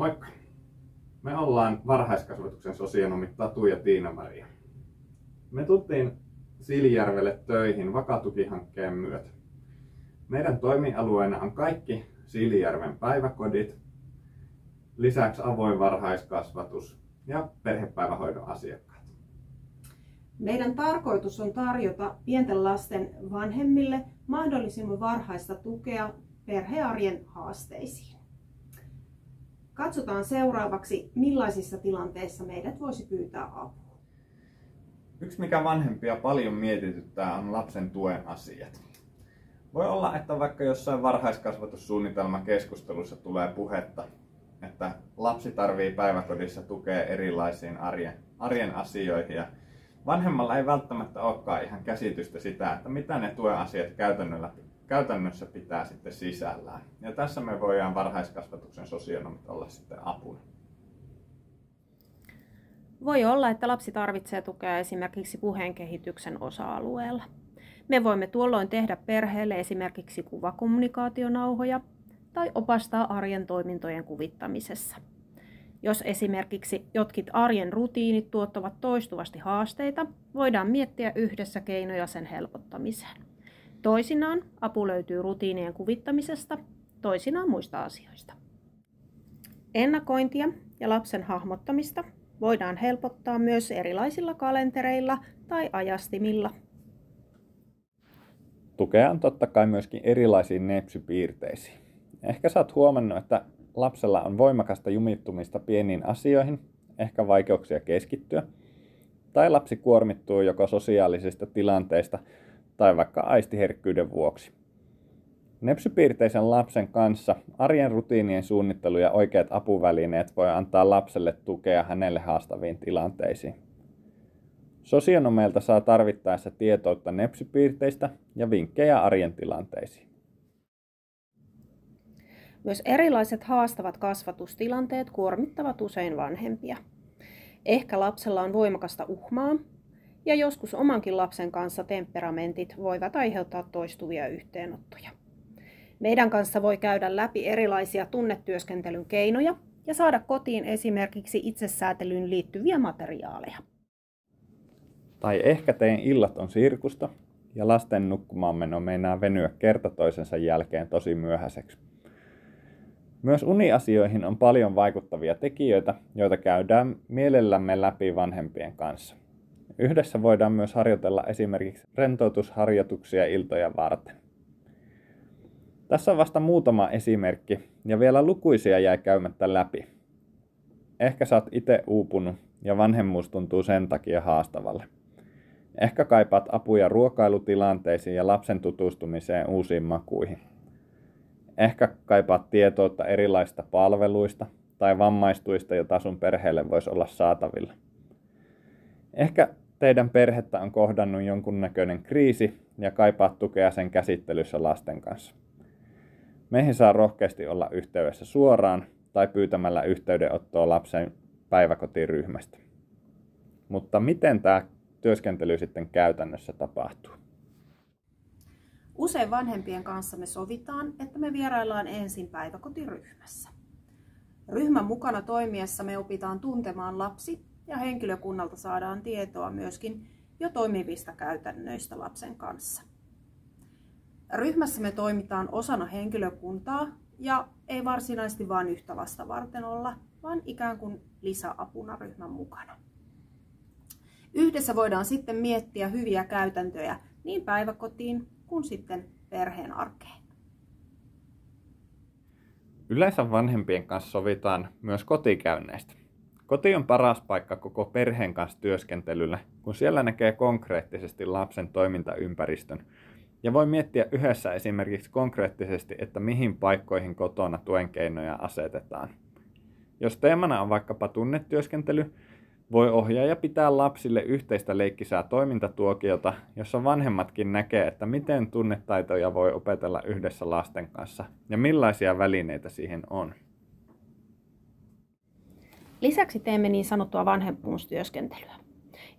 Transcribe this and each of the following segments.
Moikka! Me ollaan varhaiskasvatuksen sosionomit Tatu ja Tiina-Maria. Me tultiin Siilinjärvelle töihin Vaka-tukihankkeen myötä. Meidän toimialueena on kaikki Siilinjärven päiväkodit, lisäksi avoin varhaiskasvatus ja perhepäivähoidon asiakkaat. Meidän tarkoitus on tarjota pienten lasten vanhemmille mahdollisimman varhaista tukea perhearjen haasteisiin. Katsotaan seuraavaksi, millaisissa tilanteissa meidät voisi pyytää apua. Yksi, mikä vanhempia paljon mietityttää, on lapsen tuen asiat. Voi olla, että vaikka jossain varhaiskasvatussuunnitelmakeskustelussa tulee puhetta, että lapsi tarvitsee päiväkodissa tukea erilaisiin arjen asioihin ja vanhemmalla ei välttämättä olekaan ihan käsitystä sitä, että mitä ne tuen asiat käytännössä pitää sitten sisällään. Ja tässä me voidaan varhaiskasvatuksen sosionomit olla sitten apuna. Voi olla, että lapsi tarvitsee tukea esimerkiksi puheen kehityksen osa-alueella. Me voimme tuolloin tehdä perheelle esimerkiksi kuvakommunikaationauhoja tai opastaa arjen toimintojen kuvittamisessa. Jos esimerkiksi jotkut arjen rutiinit tuottavat toistuvasti haasteita, voidaan miettiä yhdessä keinoja sen helpottamiseen. Toisinaan apu löytyy rutiinien kuvittamisesta, toisinaan muista asioista. Ennakointia ja lapsen hahmottamista voidaan helpottaa myös erilaisilla kalentereilla tai ajastimilla. Tukea on totta kai myöskin erilaisiin nepsypiirteisiin. Ehkä sä oot huomannut, että lapsella on voimakasta jumittumista pieniin asioihin, ehkä vaikeuksia keskittyä, tai lapsi kuormittuu joko sosiaalisista tilanteista tai vaikka aistiherkkyyden vuoksi. Nepsypiirteisen lapsen kanssa arjen rutiinien suunnittelu ja oikeat apuvälineet voi antaa lapselle tukea hänelle haastaviin tilanteisiin. Sosionomeilta saa tarvittaessa tietoutta nepsypiirteistä ja vinkkejä arjen tilanteisiin. Myös erilaiset haastavat kasvatustilanteet kuormittavat usein vanhempia. Ehkä lapsella on voimakasta uhmaa, ja joskus omankin lapsen kanssa temperamentit voivat aiheuttaa toistuvia yhteenottoja. Meidän kanssa voi käydä läpi erilaisia tunnetyöskentelyn keinoja ja saada kotiin esimerkiksi itsesäätelyyn liittyviä materiaaleja. Tai ehkä teidän illat on sirkusta ja lasten nukkumaanmeno meinaa venyä kerta toisensa jälkeen tosi myöhäiseksi. Myös uniasioihin on paljon vaikuttavia tekijöitä, joita käydään mielellämme läpi vanhempien kanssa. Yhdessä voidaan myös harjoitella esimerkiksi rentoutusharjoituksia iltoja varten. Tässä on vasta muutama esimerkki ja vielä lukuisia jäi käymättä läpi. Ehkä sä oot itse uupunut ja vanhemmuus tuntuu sen takia haastavalle. Ehkä kaipaat apuja ruokailutilanteisiin ja lapsen tutustumiseen uusiin makuihin. Ehkä kaipaat tietoutta erilaisista palveluista tai vammaistuista, joita sun perheelle voisi olla saatavilla. Ehkä teidän perhettä on kohdannut jonkunnäköinen kriisi ja kaipaat tukea sen käsittelyssä lasten kanssa. Meihin saa rohkeasti olla yhteydessä suoraan tai pyytämällä yhteydenottoa lapsen päiväkotiryhmästä. Mutta miten tämä työskentely sitten käytännössä tapahtuu? Usein vanhempien kanssa me sovitaan, että me vieraillaan ensin päiväkotiryhmässä. Ryhmän mukana toimiessa me opitaan tuntemaan lapsi ja henkilökunnalta saadaan tietoa myöskin jo toimivista käytännöistä lapsen kanssa. Ryhmässä me toimitaan osana henkilökuntaa ja ei varsinaisesti vain yhtä lasta varten olla, vaan ikään kuin lisäapuna ryhmän mukana. Yhdessä voidaan sitten miettiä hyviä käytäntöjä niin päiväkotiin kuin sitten perheen arkeen. Yleensä vanhempien kanssa sovitaan myös kotikäynneistä. Koti on paras paikka koko perheen kanssa työskentelylle, kun siellä näkee konkreettisesti lapsen toimintaympäristön ja voi miettiä yhdessä esimerkiksi konkreettisesti, että mihin paikkoihin kotona tuen keinoja asetetaan. Jos teemana on vaikkapa tunnetyöskentely, voi ohjaaja pitää lapsille yhteistä leikkisää toimintatuokiota, jossa vanhemmatkin näkee, että miten tunnetaitoja voi opetella yhdessä lasten kanssa ja millaisia välineitä siihen on. Lisäksi teemme niin sanottua vanhemmuustyöskentelyä,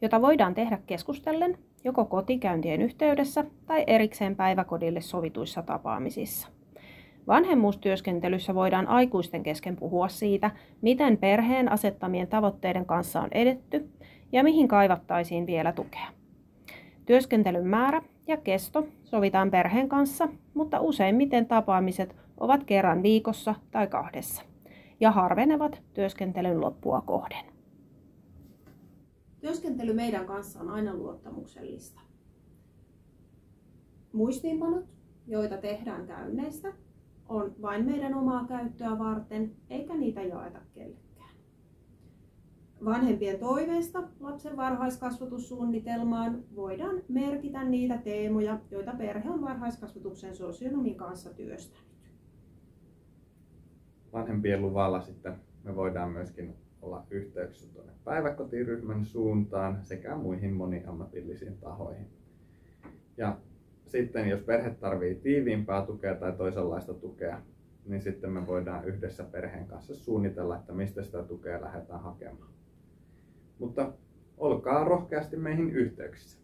jota voidaan tehdä keskustellen joko kotikäyntien yhteydessä tai erikseen päiväkodille sovituissa tapaamisissa. Vanhemmuustyöskentelyssä voidaan aikuisten kesken puhua siitä, miten perheen asettamien tavoitteiden kanssa on edetty ja mihin kaivattaisiin vielä tukea. Työskentelyn määrä ja kesto sovitaan perheen kanssa, mutta useimmiten tapaamiset ovat kerran viikossa tai 2 ja harvenevat työskentelyn loppua kohden. Työskentely meidän kanssa on aina luottamuksellista. Muistiinpanot, joita tehdään käynneistä, on vain meidän omaa käyttöä varten, eikä niitä jaeta kellekään. Vanhempien toiveesta lapsen varhaiskasvatussuunnitelmaan voidaan merkitä niitä teemoja, joita perhe on varhaiskasvatuksen sosionomin kanssa työstänyt. Vanhempien luvalla sitten me voidaan myöskin olla yhteyksissä tuonne päiväkotiryhmän suuntaan sekä muihin moniammatillisiin tahoihin. Ja sitten jos perhe tarvitsee tiiviimpää tukea tai toisenlaista tukea, niin sitten me voidaan yhdessä perheen kanssa suunnitella, että mistä sitä tukea lähdetään hakemaan. Mutta olkaa rohkeasti meihin yhteyksissä.